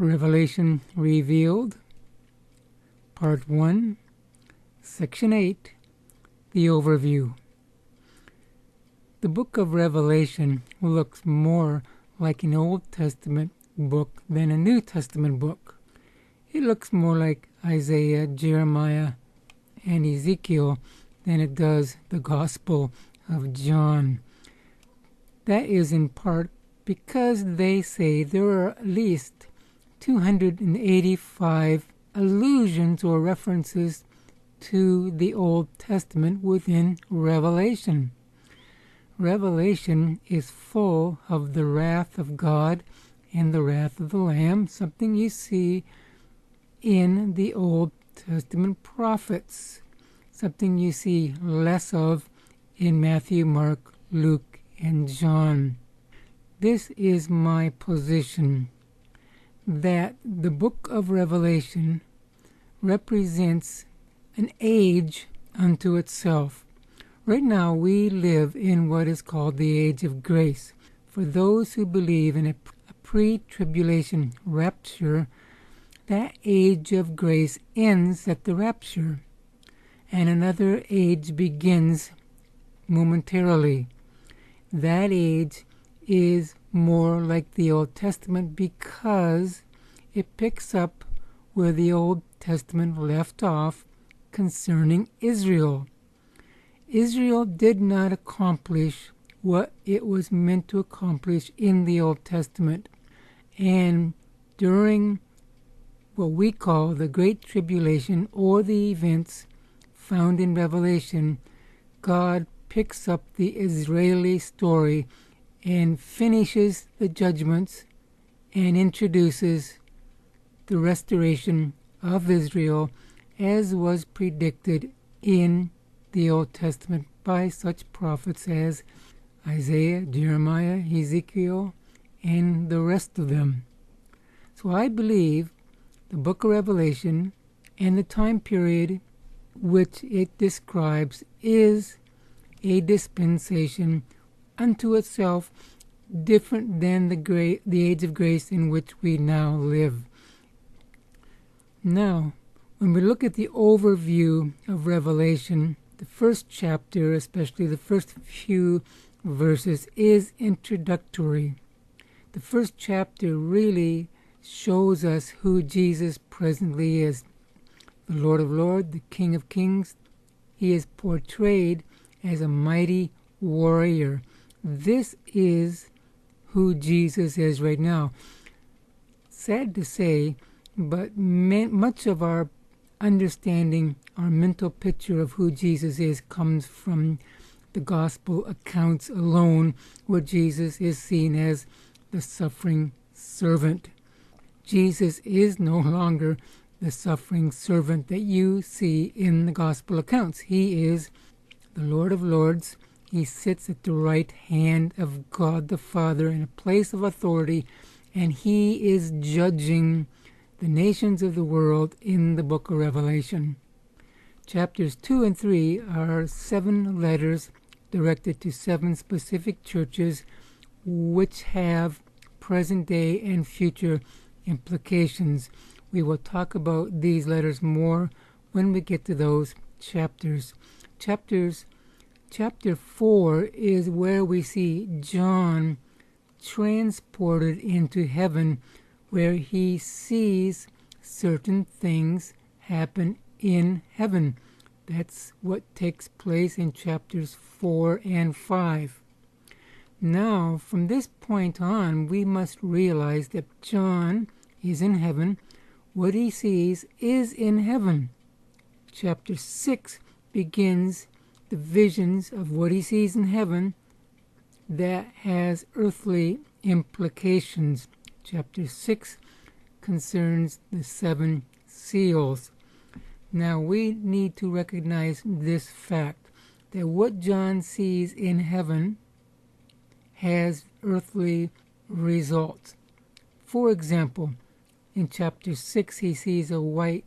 Revelation Revealed, Part 1, Section 8, The Overview. The book of Revelation looks more like an Old Testament book than a New Testament book. It looks more like Isaiah, Jeremiah, and Ezekiel than it does the Gospel of John. That is in part because they say there are at least 285 allusions or references to the Old Testament within Revelation. Revelation is full of the wrath of God and the wrath of the Lamb, something you see in the Old Testament prophets, something you see less of in Matthew, Mark, Luke, and John. This is my position, that the book of Revelation represents an age unto itself. Right now we live in what is called the age of grace. For those who believe in a pre-tribulation rapture, that age of grace ends at the rapture, and another age begins momentarily. That age is more like the Old Testament because it picks up where the Old Testament left off concerning Israel. Israel did not accomplish what it was meant to accomplish in the Old Testament. And during what we call the Great Tribulation, or the events found in Revelation, God picks up the Israeli story and finishes the judgments and introduces the restoration of Israel as was predicted in the Old Testament by such prophets as Isaiah, Jeremiah, Ezekiel, and the rest of them. So I believe the book of Revelation and the time period which it describes is a dispensation unto itself, different than the age of grace in which we now live. Now, when we look at the overview of Revelation, the first chapter, especially the first few verses, is introductory. The first chapter really shows us who Jesus presently is. The Lord of Lords, the King of Kings. He is portrayed as a mighty warrior. This is who Jesus is right now. Sad to say, but much of our understanding, our mental picture of who Jesus is, comes from the gospel accounts alone, where Jesus is seen as the suffering servant. Jesus is no longer the suffering servant that you see in the gospel accounts. He is the Lord of Lords. He sits at the right hand of God the Father in a place of authority, and he is judging the nations of the world in the book of Revelation. Chapters 2 and 3 are 7 letters directed to 7 specific churches which have present day and future implications. We will talk about these letters more when we get to those chapters. Chapter 4 is where we see John transported into heaven, where he sees certain things happen in heaven. That's what takes place in chapters 4 and 5. Now, from this point on, we must realize that John is in heaven. What he sees is in heaven. Chapter 6 begins the visions of what he sees in heaven that has earthly implications. Chapter 6 concerns the 7 seals. Now we need to recognize this fact, that what John sees in heaven has earthly results. For example, in chapter 6 he sees a white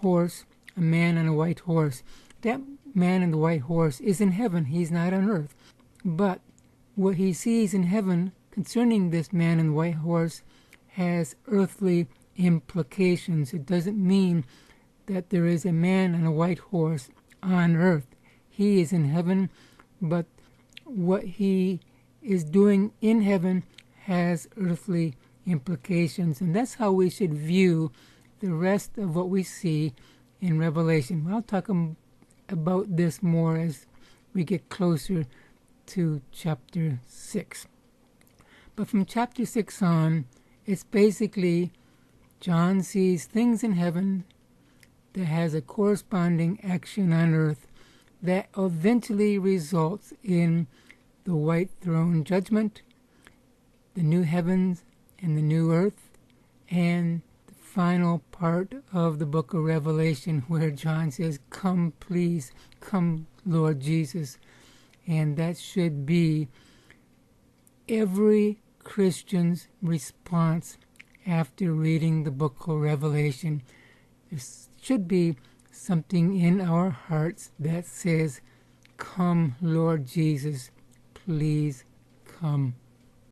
horse, a man on a white horse. That man on the white horse is in heaven. He's not on earth. But what he sees in heaven concerning this man on the white horse has earthly implications. It doesn't mean that there is a man on a white horse on earth. He is in heaven, but what he is doing in heaven has earthly implications. And that's how we should view the rest of what we see in Revelation. I'll talk about this more as we get closer to chapter 6. But from chapter 6 on, it's basically John sees things in heaven that has a corresponding action on earth that eventually results in the white throne judgment, the new heavens and the new earth, and the final part of the book of Revelation where John says, "Come, please, come, Lord Jesus." And that should be every Christian's response after reading the book of Revelation. There should be something in our hearts that says, "Come, Lord Jesus, please come."